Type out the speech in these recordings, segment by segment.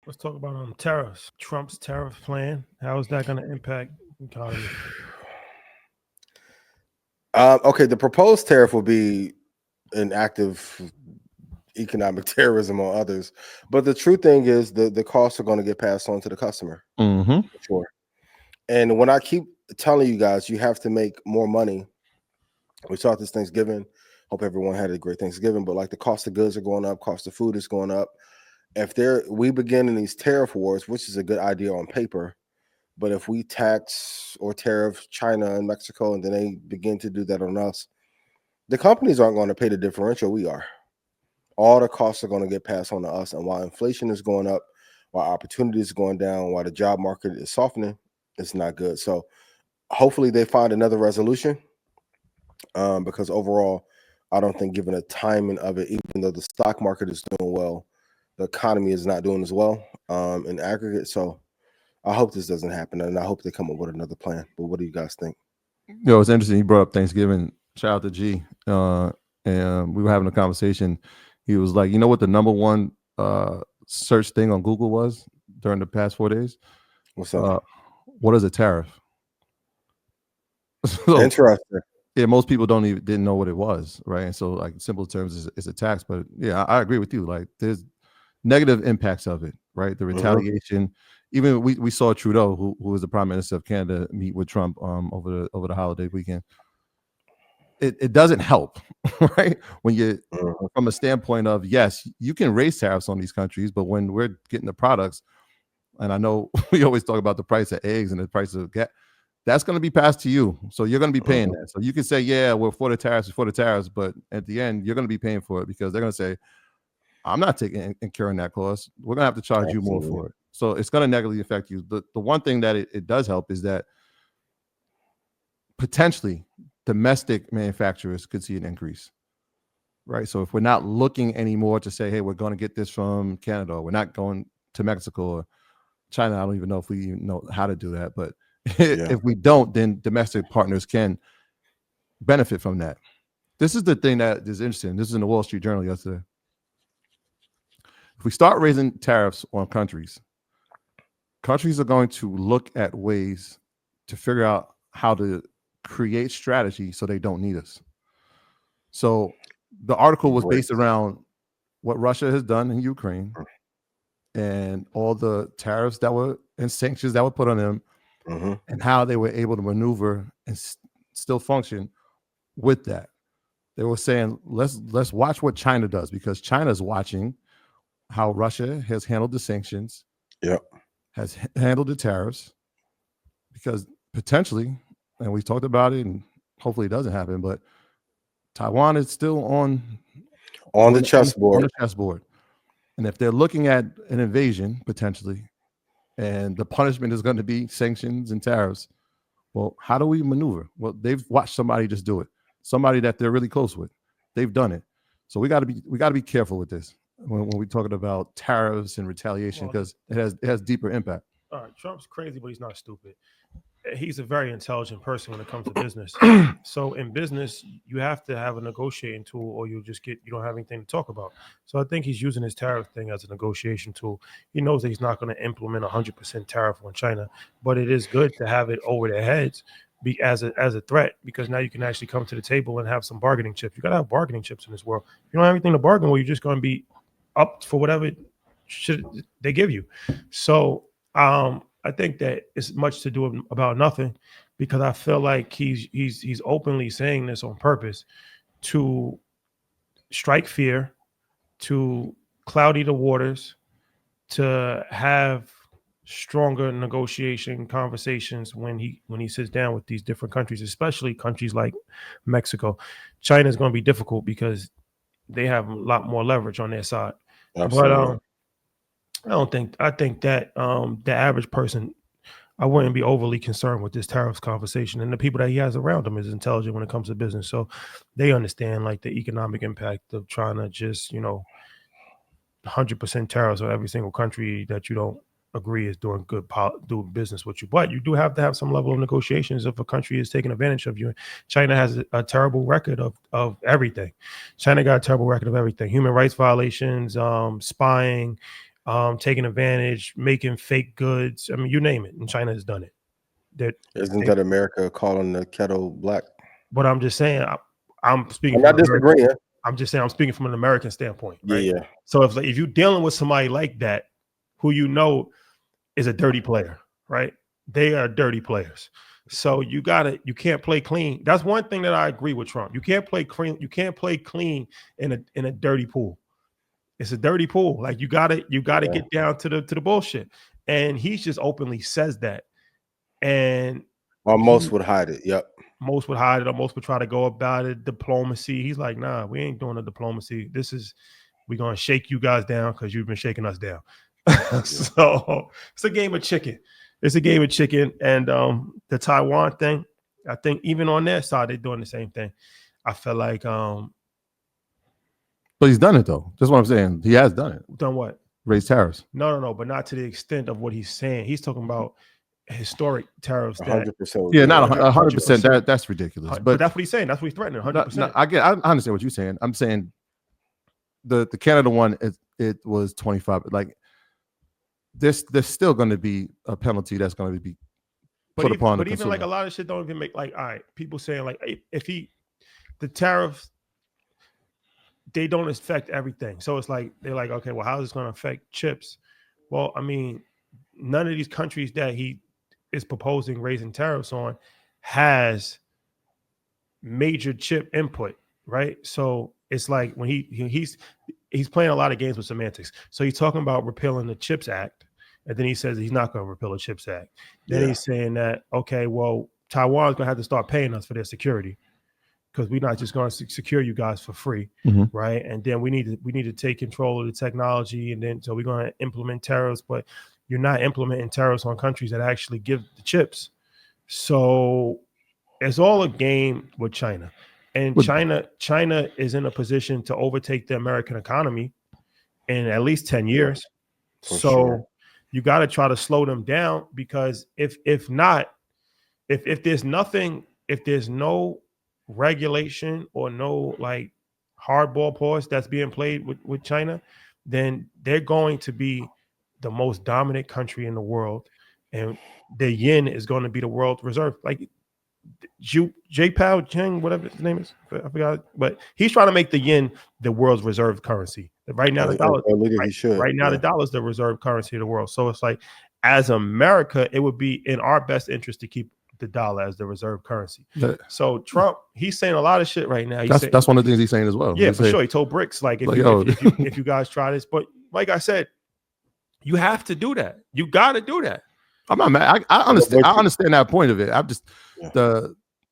Let's talk about tariffs. Trump's tariff plan. How is that going to impact the economy? Okay, the proposed tariff will be an active economic terrorism on others, but the true thing is the costs are going to get passed on to the customer. Mm-hmm. For sure. And when I keep telling you guys, you have to make more money. We saw this Thanksgiving. Hope everyone had a great Thanksgiving. But like the cost of goods are going up, cost of food is going up. If we begin in these tariff wars, which is a good idea on paper, but if we tax or tariff China and Mexico, and then they begin to do that on us, the companies aren't going to pay the differential. We are. All the costs are going to get passed on to us. And while inflation is going up, while opportunity is going down, while the job market is softening, it's not good. So hopefully they find another resolution, because overall, I don't think, given the timing of it, even though the stock market is doing well, the economy is not doing as well in aggregate. So I hope this doesn't happen, and I hope they come up with another plan. But what do you guys think? It's interesting. He brought up Thanksgiving. Shout out to G. And we were having a conversation. He was like, you know what the number one search thing on Google was during the past 4 days? What's up? What is a tariff? So, interesting. Yeah, most people didn't know what it was, right? And so, like, simple terms, it's a tax. But yeah, I agree with you. Like, there's negative impacts of it, right? The retaliation. Even we saw Trudeau, who was the Prime Minister of Canada, meet with Trump over the holiday weekend. It doesn't help, right? When you from a standpoint of, yes, you can raise tariffs on these countries, but when we're getting the products, and I know we always talk about the price of eggs and the price of gas, that's going to be passed to you. So you're going to be paying that. So you can say, yeah, we're for the tariffs, but at the end, you're going to be paying for it, because they're going to say, I'm not incurring that cost. We're going to have to charge you more for it. So it's going to negatively affect you. The one thing that it does help is that potentially domestic manufacturers could see an increase, right? So if we're not looking anymore to say, hey, we're going to get this from Canada, or we're not going to Mexico or China, I don't even know if we even know how to do that, but if we don't, then domestic partners can benefit from that. This is the thing that is interesting. This is in the Wall Street Journal yesterday. If we start raising tariffs on countries are going to look at ways to figure out how to create strategy so they don't need us. So the article was based around what Russia has done in Ukraine and all the tariffs that were and sanctions that were put on them, and how they were able to maneuver and still function with that. They were saying, let's watch what China does, because China's watching how Russia has handled the sanctions, has handled the tariffs, because potentially, and we talked about it, and hopefully it doesn't happen, but Taiwan is still on the chessboard. On the chessboard. And if they're looking at an invasion potentially, and the punishment is going to be sanctions and tariffs, well, how do we maneuver? Well, they've watched somebody just do it. Somebody that they're really close with. They've done it. So we got to be careful with this when we're talking about tariffs and retaliation, because it has deeper impact. All right, Trump's crazy, but he's not stupid. He's a very intelligent person when it comes to business. So in business, you have to have a negotiating tool, or you don't have anything to talk about. So I think he's using his tariff thing as a negotiation tool. He knows that he's not going to implement 100% tariff on China, but it is good to have it over their heads as a threat, because now you can actually come to the table and have some bargaining chips. You got to have bargaining chips in this world. If you don't have anything to bargain with, you're just going to be up for whatever shit they give you. So I think that it's much to do about nothing, because I feel like he's openly saying this on purpose to strike fear, to cloudy the waters, to have stronger negotiation conversations when he sits down with these different countries, especially countries like Mexico. China is going to be difficult because they have a lot more leverage on their side. Absolutely. But I think that the average person, I wouldn't be overly concerned with this tariffs conversation, and the people that he has around him is intelligent when it comes to business. So they understand like the economic impact of trying to just, 100% tariffs on every single country that you don't agree is doing doing business with you. But you do have to have some level of negotiations if a country is taking advantage of you. China has a terrible record of everything. China got a terrible record of everything: human rights violations, spying, taking advantage, making fake goods. I mean, you name it, and China has done it. Isn't that America calling the kettle black? But I'm just saying, I'm speaking. I'm not disagreeing. I'm just saying, I'm speaking from an American standpoint, right? Yeah. So if you're dealing with somebody like that, who you know is a dirty player, right? They are dirty players. So you can't play clean. That's one thing that I agree with Trump. You can't play clean. You can't play clean in a dirty pool. It's a dirty pool. Like you gotta get down to the bullshit. And he just openly says that. And most would hide it. Yep. Most would hide it, or most would try to go about it. Diplomacy. He's like, nah, we ain't doing the diplomacy. We're gonna shake you guys down because you've been shaking us down. So it's a game of chicken. It's a game of chicken. And the Taiwan thing, I think even on their side, they're doing the same thing. I feel like but he's done it though. That's what I'm saying. He has done it. Done what? Raised tariffs. No, but not to the extent of what he's saying. He's talking about historic tariffs. 100%. Yeah, not 100%. That's ridiculous. But that's what he's saying. That's what he's threatening. 100%. I understand what you're saying. I'm saying the Canada one, it was 25. Like there's still going to be a penalty that's going to be put upon the consumer. Even like a lot of shit don't even make like, all right, people saying like if the tariffs, they don't affect everything. So it's like they're like, okay, well, how is this going to affect chips? Well, I mean, none of these countries that he is proposing raising tariffs on has major chip input, right? So it's like when he's playing a lot of games with semantics. So he's talking about repealing the CHIPS Act, and then he says he's not going to repeal the CHIPS Act. Then he's saying that, okay, well, Taiwan's going to have to start paying us for their security because we're not just going to secure you guys for free, right? And then we need to take control of the technology, and then so we're going to implement tariffs, but you're not implementing tariffs on countries that actually give the chips. So it's all a game with China. And China is in a position to overtake the American economy in at least 10 years. So you got to try to slow them down, because if there's no regulation or no like hardball pause that's being played with China, then they're going to be the most dominant country in the world, and the yen is going to be the world reserve. Like J Pao Cheng, whatever his name is, I forgot, but he's trying to make the yen the world's reserve currency. Right now, the dollar, the dollar is the reserve currency of the world. So it's like, as America, it would be in our best interest to keep the dollar as the reserve currency. So Trump, he's saying a lot of shit right now. That's one of the things he's saying as well. Yeah, for sure. He told BRICS, like, if you guys try this, but like I said, you have to do that. You got to do that. I'm not mad. I understand. I understand that point of it. I'm just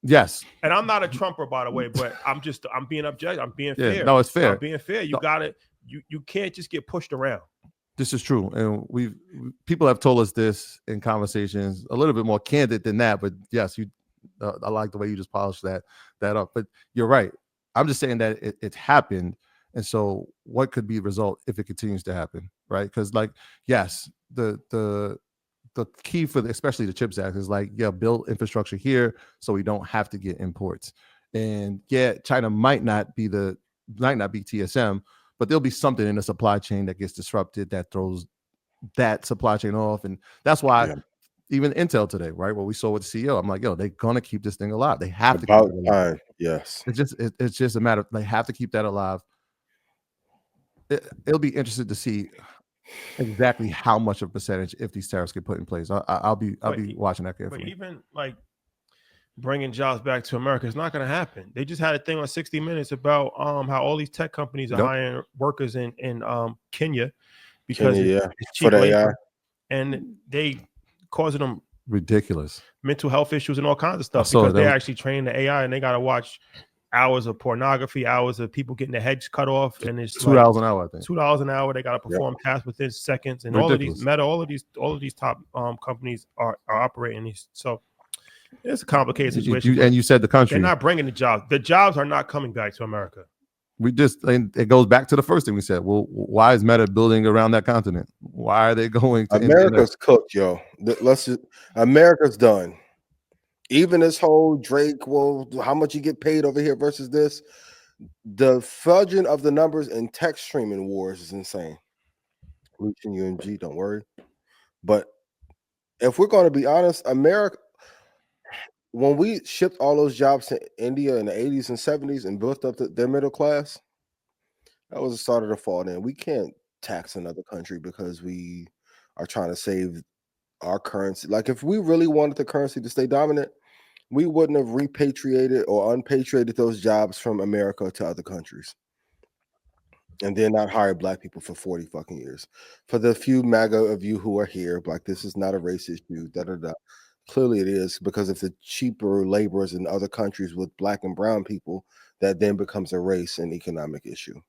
yes. And I'm not a Trumper, by the way, but I'm being objective. I'm being fair. No, it's fair. I'm being fair. You got to. You can't just get pushed around. This is true, and people have told us this in conversations a little bit more candid than that. But yes, I like the way you just polished that up. But you're right. I'm just saying that it happened, and so what could be the result if it continues to happen, right? Because like, yes, the key for especially the CHIPS Act is like, build infrastructure here so we don't have to get imports. And China might not be TSM, but there'll be something in the supply chain that gets disrupted that throws that supply chain off. And that's why even Intel today, right, what we saw with the CEO, I'm like, they're gonna keep this thing alive. They have to keep it alive. Yes. It's just a matter of, they have to keep that alive. It'll be interesting to see exactly how much of a percentage if these tariffs get put in place. I'll be watching that carefully. But even like bringing jobs back to America, it's not going to happen. They just had a thing on 60 Minutes about how all these tech companies are hiring workers in Kenya because it's cheap labor, and they causing them ridiculous mental health issues and all kinds of stuff because they're actually training the AI, and they got to watch hours of pornography, hours of people getting their heads cut off, and it's $2 an hour. I think $2 an hour. They got to perform tasks within seconds, and ridiculous. all of these top companies are operating these. So it's a complicated situation. And you said the country, they're not bringing the jobs. The jobs are not coming back to America. It goes back to the first thing we said. Well, why is Meta building around that continent? Why are they going to America's cooked, yo? America's done. Even this whole Drake, how much you get paid over here versus this, the fudging of the numbers in tech streaming wars is insane. Reaching UNG, don't worry. But if we're going to be honest, America, when we shipped all those jobs to India in the 80s and 70s and built up their middle class, that was the start of the fall. Then we can't tax another country because we are trying to save our currency. Like if we really wanted the currency to stay dominant, we wouldn't have repatriated or unpatriated those jobs from America to other countries. And then not hire black people for 40 fucking years. For the few MAGA of you who are here, like this is not a race issue, da da da. Clearly it is, because if the cheaper laborers in other countries with black and brown people, that then becomes a race and economic issue.